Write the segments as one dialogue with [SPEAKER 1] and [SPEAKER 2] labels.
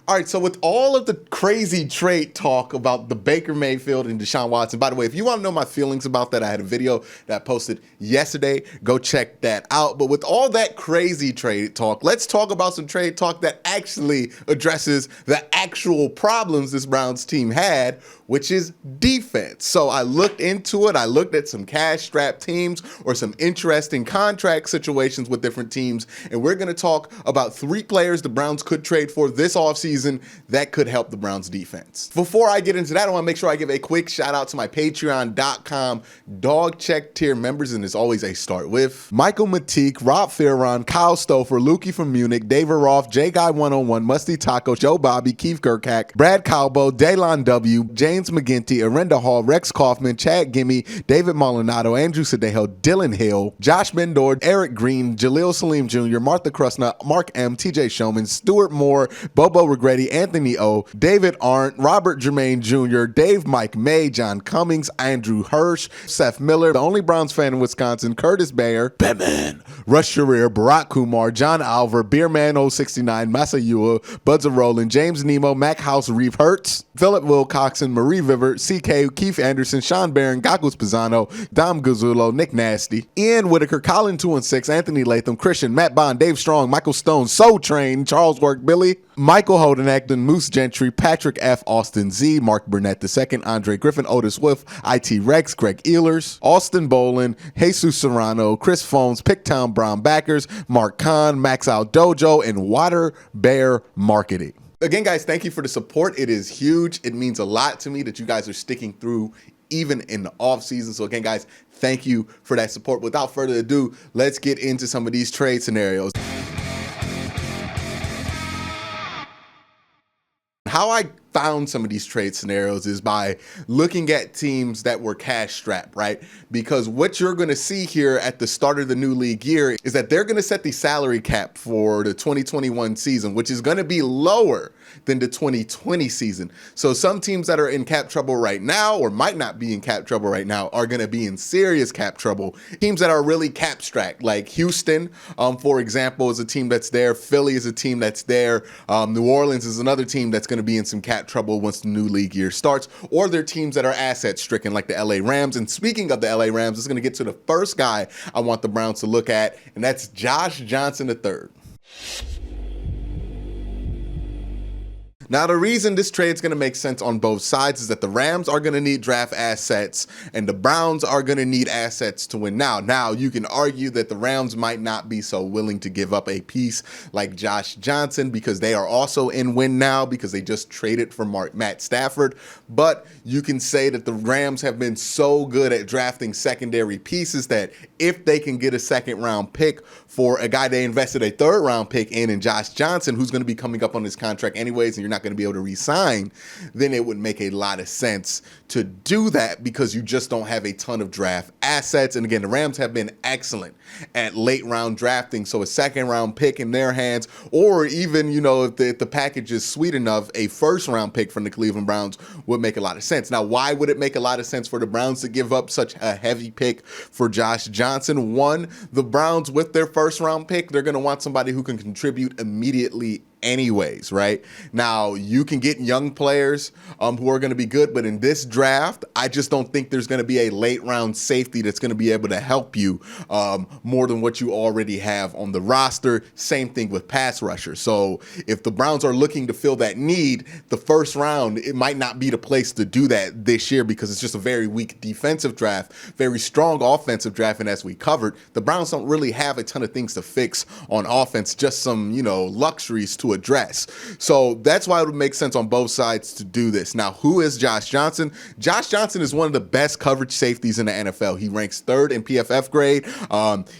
[SPEAKER 1] All right, so with all of the crazy trade talk about the Baker Mayfield and Deshaun Watson, by the way, if you want to know my feelings about that, I had a video that I posted yesterday. Go check that out. But with all that crazy trade talk, let's talk about some trade talk that actually addresses the actual problems this Browns team had, which is defense. So I looked into it. I looked at some cash-strapped teams or some interesting contract situations with different teams, and we're going to talk about 3 players the Browns could trade for this offseason that could help the Browns defense. Before I get into that, I want to make sure I give a quick shout out to my patreon.com dog check tier members, and as always, I start with Michael Matique, Rob Farron, Kyle Stouffer, Lukey from Munich, David Roth, J Guy 101, Musty Taco, Joe Bobby, Keith Gerkak, Brad Calbo, Daylon W, James McGinty, Arenda Hall, Rex Kaufman, Chad Gimme, David Molinado, Andrew Sadejo, Dylan Hill, Josh Bendor, Eric Green, Jaleel Salim Jr., Martha Krusna, Mark M, TJ Showman, Stuart Moore, Bobo Regretti, Anthony O, David Arndt, Robert Jermaine Jr., Dave Mike May, John Cummings, Andrew Hirsch, Seth Miller, the only Browns fan in Wisconsin, Curtis Bayer, Batman, Rush Sharir, Barack Kumar, John Alver, Beerman 069, Masayua, Buds of Roland, James Nemo, Mac House, Reeve Hertz, Philip Wilcoxon, Marie Vivert, CK, Keith Anderson, Sean Barron, Gagos Pisano, Dom Guzzulo, Nick Nasty, Ian Whitaker, Colin 216, Anthony Latham, Christian, Matt Bond, Dave Strong, Michael Stone, Soul Train, Charles Work, Billy, Michael Holden Acton, Moose Gentry, Patrick F. Austin Z, Mark Burnett II, Andre Griffin, Otis Wolf, IT Rex, Greg Ehlers, Austin Bolin, Jesus Serrano, Chris Phones, Picktown Brown Backers, Mark Kahn, Max Out Dojo, and Water Bear Marketing. Again, guys, thank you for the support. It is huge. It means a lot to me that you guys are sticking through even in the off season. So again, guys, thank you for that support. Without further ado, let's get into some of these trade scenarios. How I found some of these trade scenarios is by looking at teams that were cash strapped, right? Because what you're going to see here at the start of the new league year is that they're going to set the salary cap for the 2021 season, which is going to be lower than the 2020 season. So some teams that are in cap trouble right now, or might not be in cap trouble right now, are going to be in serious cap trouble. Teams that are really cap strapped, like Houston, for example, is a team that's there. Philly is a team that's there. New Orleans is another team that's going to be in some cap trouble once the new league year starts, or they're teams that are asset stricken like the LA Rams. And speaking of the LA Rams, it's going to get to the first guy I want the Browns to look at, and that's Josh Johnson III. Now, the reason this trade is going to make sense on both sides is that the Rams are going to need draft assets and the Browns are going to need assets to win now. Now, you can argue that the Rams might not be so willing to give up a piece like Josh Johnson because they are also in win now because they just traded for Matt Stafford. But you can say that the Rams have been so good at drafting secondary pieces that if they can get a second-round pick for a guy they invested a third-round pick in Josh Johnson, who's going to be coming up on his contract anyways, and you're not going to be able to re-sign, then it would make a lot of sense to do that because you just don't have a ton of draft assets. And again, the Rams have been excellent at late round drafting, so a second round pick in their hands, or even, if the package is sweet enough, a first round pick from the Cleveland Browns would make a lot of sense. Now, why would it make a lot of sense for the Browns to give up such a heavy pick for Josh Johnson? One, the Browns with their first round pick, they're going to want somebody who can contribute immediately anyways, right? Now, you can get young players who are going to be good, but in this draft, I just don't think there's going to be a late round safety that's going to be able to help you more than what you already have on the roster. Same thing with pass rushers. So if the Browns are looking to fill that need, the first round, it might not be the place to do that this year because it's just a very weak defensive draft, very strong offensive draft. And as we covered, the Browns don't really have a ton of things to fix on offense, just some, luxuries to address. So that's why it would make sense on both sides to do this. Now, who is Josh Johnson? Josh Johnson is one of the best coverage safeties in the NFL. He ranks 3rd in PFF grade.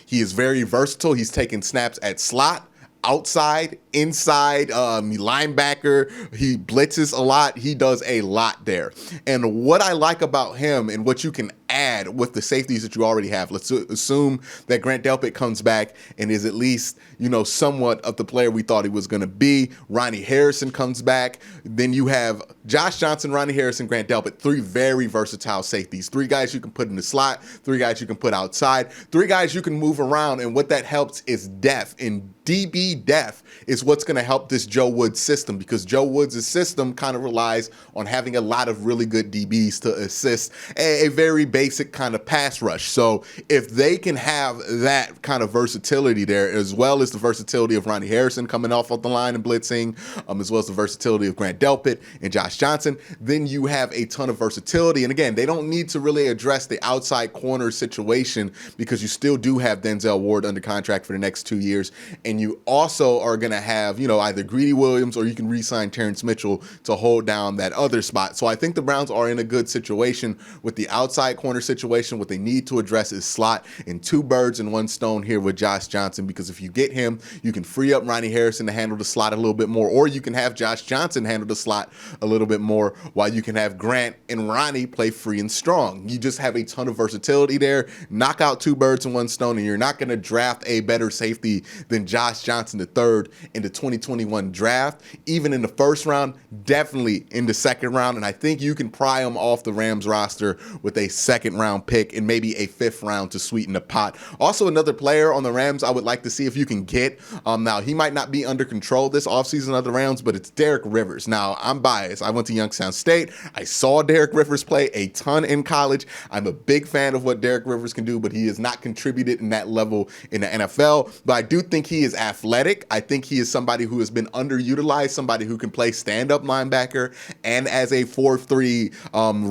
[SPEAKER 1] He is very versatile. He's taken snaps at slot, outside, inside, linebacker. He blitzes a lot. He does a lot there. And what I like about him and what you can add with the safeties that you already have, let's assume that Grant Delpit comes back and is at least, somewhat of the player we thought he was going to be. Ronnie Harrison comes back. Then you have Josh Johnson, Ronnie Harrison, Grant Delpit, 3 very versatile safeties. 3 guys you can put in the slot, 3 guys you can put outside, 3 guys you can move around. And what that helps is depth in DB depth is what's going to help this Joe Woods system, because Joe Woods' system kind of relies on having a lot of really good DBs to assist a very basic kind of pass rush. So if they can have that kind of versatility there, as well as the versatility of Ronnie Harrison coming off the line and blitzing, as well as the versatility of Grant Delpit and Josh Johnson, then you have a ton of versatility. And again, they don't need to really address the outside corner situation, because you still do have Denzel Ward under contract for the next 2 years. And you also are going to have, either Greedy Williams, or you can re-sign Terrence Mitchell to hold down that other spot. So I think the Browns are in a good situation with the outside corner situation. What they need to address is slot, and 2 birds in 1 stone here with Josh Johnson, because if you get him, you can free up Ronnie Harrison to handle the slot a little bit more, or you can have Josh Johnson handle the slot a little bit more, while you can have Grant and Ronnie play free and strong. You just have a ton of versatility there. Knock out 2 birds in 1 stone, and you're not going to draft a better safety than Josh Johnson III in the 2021 draft, even in the first round, definitely in the second round. And I think you can pry him off the Rams roster with a second round pick and maybe a 5th round to sweeten the pot. Also, another player on the Rams I would like to see if you can get. Now, he might not be under control this offseason of the Rams, but it's Derek Rivers. Now, I'm biased. I went to Youngstown State. I saw Derek Rivers play a ton in college. I'm a big fan of what Derek Rivers can do, but he has not contributed in that level in the NFL. But I do think he is athletic. I think he is somebody who has been underutilized, somebody who can play stand-up linebacker and as a 4-3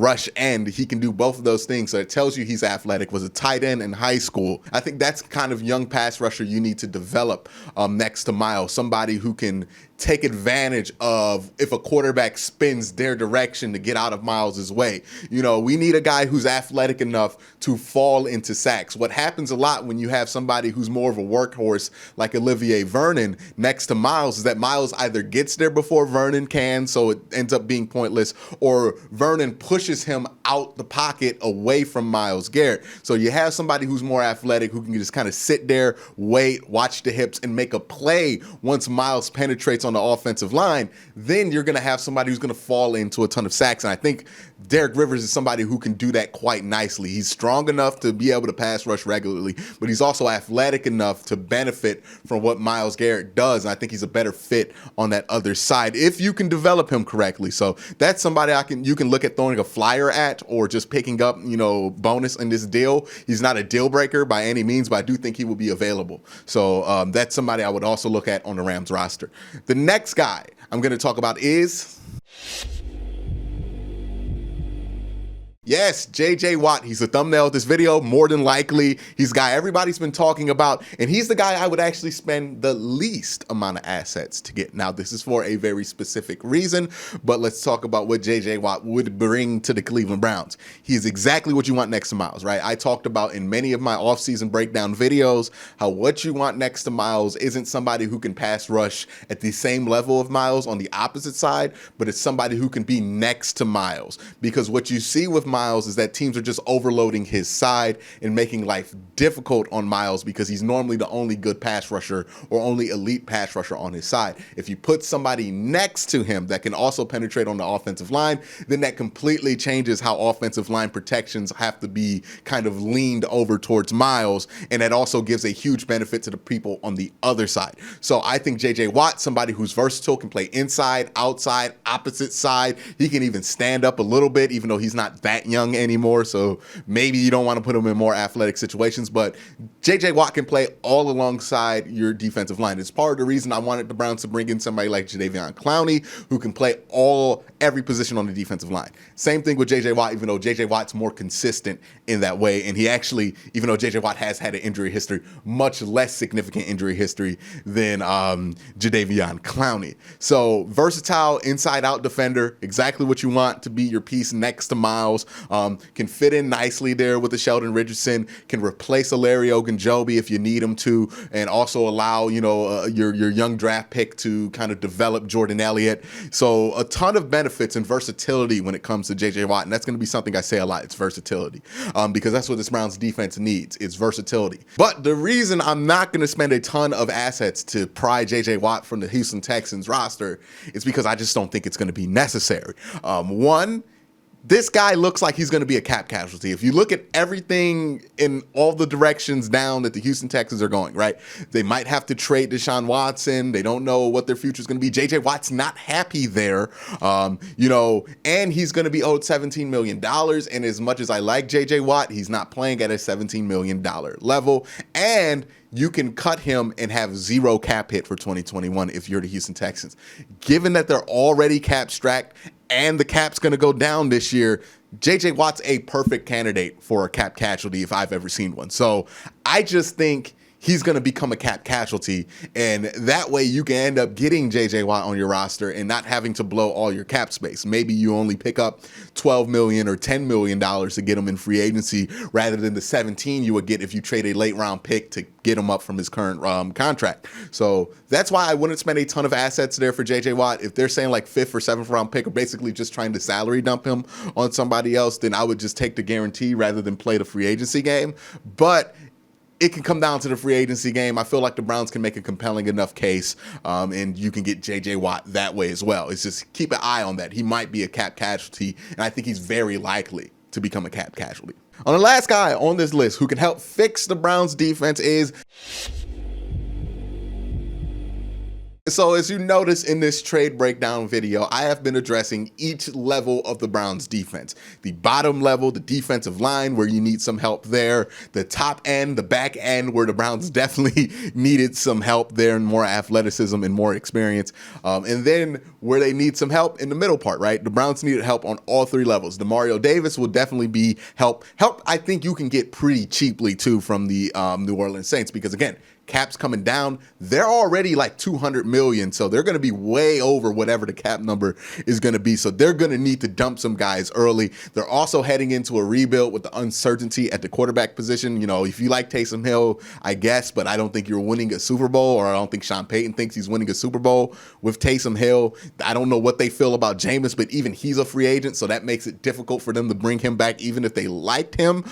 [SPEAKER 1] rush end. He can do both of those things. So it tells you he's athletic, was a tight end in high school. I think that's kind of young pass rusher you need to develop next to Miles, somebody who can take advantage of if a quarterback spins their direction to get out of Miles's way. We need a guy who's athletic enough to fall into sacks. What happens a lot when you have somebody who's more of a workhorse like Olivier Vernon next to Miles is that Miles either gets there before Vernon can, so it ends up being pointless, or Vernon pushes him out the pocket away from Myles Garrett. So you have somebody who's more athletic, who can just kind of sit there, wait, watch the hips, and make a play once Miles penetrates on the offensive line. Then you're going to have somebody who's going to fall into a ton of sacks. And I think Derek Rivers is somebody who can do that quite nicely. He's strong enough to be able to pass rush regularly, but he's also athletic enough to benefit from what Myles Garrett does. And I think he's a better fit on that other side if you can develop him correctly. So that's somebody you can look at throwing a flyer at, or just picking up, bonus in this deal. He's not a deal breaker by any means, but I do think he will be available. So that's somebody I would also look at on the Rams roster. The next guy I'm going to talk about is Yes, J.J. Watt. He's the thumbnail of this video. More than likely, he's the guy everybody's been talking about, and he's the guy I would actually spend the least amount of assets to get. Now, this is for a very specific reason, but let's talk about what J.J. Watt would bring to the Cleveland Browns. He is exactly what you want next to Miles, right? I talked about in many of my offseason breakdown videos how what you want next to Miles isn't somebody who can pass rush at the same level of Miles on the opposite side, but it's somebody who can be next to Miles. Because what you see with Miles is that teams are just overloading his side and making life difficult on Miles, because he's normally the only good pass rusher or only elite pass rusher on his side. If you put somebody next to him that can also penetrate on the offensive line, then that completely changes how offensive line protections have to be kind of leaned over towards Miles, and that also gives a huge benefit to the people on the other side. So I think J.J. Watt, somebody who's versatile, can play inside, outside, opposite side. He can even stand up a little bit, even though he's not that young anymore, so maybe you don't want to put him in more athletic situations, but J.J. Watt can play all alongside your defensive line. It's part of the reason I wanted the Browns to bring in somebody like Jadeveon Clowney, who can play every position on the defensive line. Same thing with J.J. Watt, even though J.J. Watt's more consistent in that way, and he actually, even though J.J. Watt has had an injury history, much less significant injury history than Jadeveon Clowney. So versatile inside-out defender, exactly what you want to be your piece next to Miles. Can fit in nicely there with the Sheldon Richardson, can replace Larry Ogunjobi if you need him to, and also allow, your young draft pick to kind of develop Jordan Elliott. So a ton of benefits and versatility when it comes to J.J. Watt, and that's going to be something I say a lot. It's versatility, because that's what this Browns defense needs. It's versatility. But the reason I'm not going to spend a ton of assets to pry J.J. Watt from the Houston Texans roster is because I just don't think it's going to be necessary. One, this guy looks like he's going to be a cap casualty. If you look at everything in all the directions down that the Houston Texans are going, right? They might have to trade Deshaun Watson. They don't know what their future is going to be. J.J. Watt's not happy there, and he's going to be owed $17 million. And as much as I like J.J. Watt, he's not playing at a $17 million level. And you can cut him and have zero cap hit for 2021 if you're the Houston Texans. Given that they're already cap strapped and the cap's going to go down this year, J.J. Watt's a perfect candidate for a cap casualty if I've ever seen one. So I just think he's going to become a cap casualty, and that way you can end up getting J.J. Watt on your roster and not having to blow all your cap space. Maybe you only pick up $12 million or $10 million to get him in free agency rather than the 17 you would get if you trade a late round pick to get him up from his current contract. So that's why I wouldn't spend a ton of assets there for J.J. Watt. If they're saying like 5th or 7th round pick or basically just trying to salary dump him on somebody else, then I would just take the guarantee rather than play the free agency game. But it can come down to the free agency game. I feel like the Browns can make a compelling enough case, and you can get J.J. Watt that way as well. It's just keep an eye on that. He might be a cap casualty, and I think he's very likely to become a cap casualty. On the last guy on this list who can help fix the Browns defense is... So as you notice in this trade breakdown video, I have been addressing each level of the Browns defense. The bottom level, the defensive line, where you need some help there. The top end, the back end, where the Browns definitely needed some help there and more athleticism and more experience. And then where they need some help in the middle part, right? The Browns needed help on all three levels. Demario Davis will definitely be help I think you can get pretty cheaply too from the New Orleans Saints, because again, cap's coming down. They're already like $200 million, so they're going to be way over whatever the cap number is going to be. So they're going to need to dump some guys early. They're also heading into a rebuild with the uncertainty at the quarterback position. You know, if you like Taysom Hill, I guess, but I don't think you're winning a Super Bowl, or I don't think Sean Payton thinks he's winning a Super Bowl with Taysom Hill. I don't know what they feel about Jameis, but even he's a free agent, so that makes it difficult for them to bring him back, even if they liked him.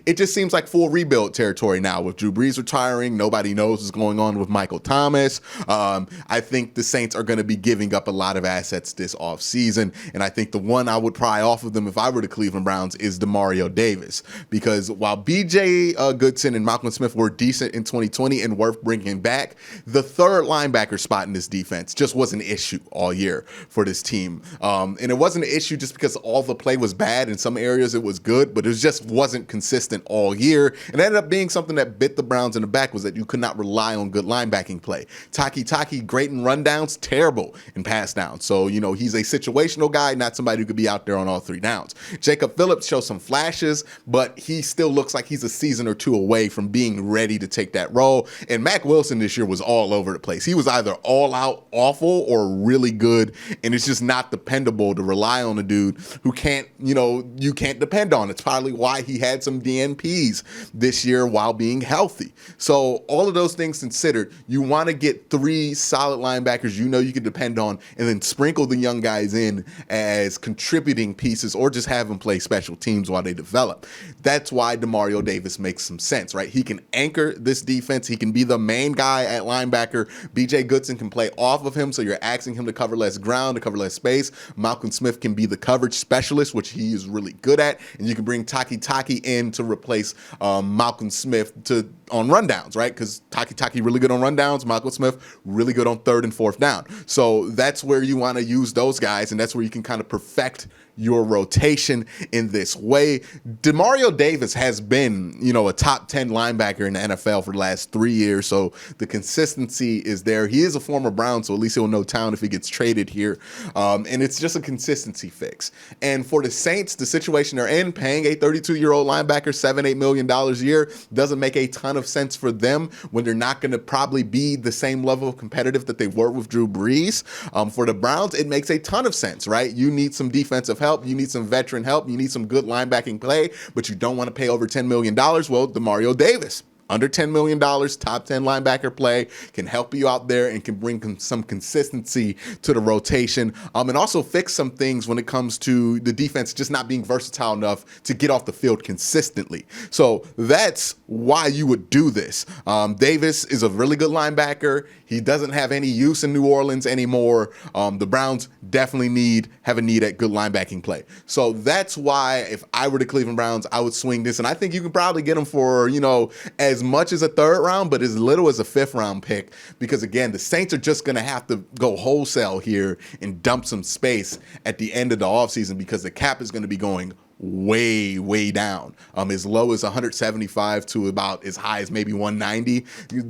[SPEAKER 1] It just seems like full rebuild territory now with Drew Brees retiring. Nobody knows what's going on with Michael Thomas. I think the Saints are going to be giving up a lot of assets this offseason, and I think the one I would pry off of them if I were the Cleveland Browns is Demario Davis, because while B.J. Goodson and Malcolm Smith were decent in 2020 and worth bringing back, the third linebacker spot in this defense just was an issue all year for this team. And it wasn't an issue just because all the play was bad. In some areas it was good, but it just wasn't consistent all year. And it ended up being something that bit the Browns in the back, was that you could not rely on good linebacking play. Taki, great in rundowns, terrible in pass downs. So, you know, he's a situational guy, not somebody who could be out there on all three downs. Jacob Phillips shows some flashes, but he still looks like he's a season or two away from being ready to take that role. And Mack Wilson this year was all over the place. He was either all out awful or really good, and it's just not dependable to rely on a dude who can't, you can't depend on. It's probably why he had some DNPs this year while being healthy. So all of those things considered, you want to get three solid linebackers you can depend on, and then sprinkle the young guys in as contributing pieces, or just have them play special teams while they develop. That's why Demario Davis makes some sense, right? He can anchor this defense. He can be the main guy at linebacker. B.J. Goodson can play off of him, so you're asking him to cover less ground, to cover less space. Malcolm Smith can be the coverage specialist, which he is really good at, and you can bring Taki in to replace Malcolm Smith on rundowns, right? Because Taki really good on rundowns, Malcolm Smith really good on 3rd and 4th down. So that's where you want to use those guys, and that's where you can kind of perfect your rotation in this way. Demario Davis has been, a top 10 linebacker in the NFL for the last 3 years, so the consistency is there. He is a former Brown, so at least he'll know town if he gets traded here, and it's just a consistency fix. And for the Saints, the situation they're in, paying a 32-year-old linebacker $7-8 million a year doesn't make a ton of sense for them when they're not going to probably be the same level of competitive that they were with Drew Brees. For the Browns, it makes a ton of sense, right? You need some defensive help, you need some veteran help, you need some good linebacking play, but you don't want to pay over $10 million. Well, Demario Davis Under $10 million, top 10 linebacker play, can help you out there and can bring some consistency to the rotation, and also fix some things when it comes to the defense just not being versatile enough to get off the field consistently. So that's why you would do this. Davis is a really good linebacker. He doesn't have any use in New Orleans anymore. The Browns definitely have a need at good linebacking play. So that's why if I were the Cleveland Browns, I would swing this. And I think you can probably get him for, as much as a third round, but as little as a fifth round pick. Because again, the Saints are just going to have to go wholesale here and dump some space at the end of the offseason because the cap is going to be going way down, as low as 175 to about as high as maybe 190.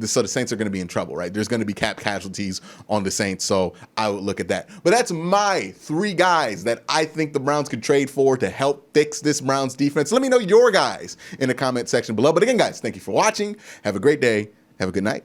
[SPEAKER 1] So the Saints are going to be in trouble, right? There's going to be cap casualties on the Saints, so I would look at that. But that's my 3 guys that I think the Browns could trade for to help fix this Browns defense. Let me know your guys in the comment section below. But again, guys, thank you for watching. Have a great day. Have a good night.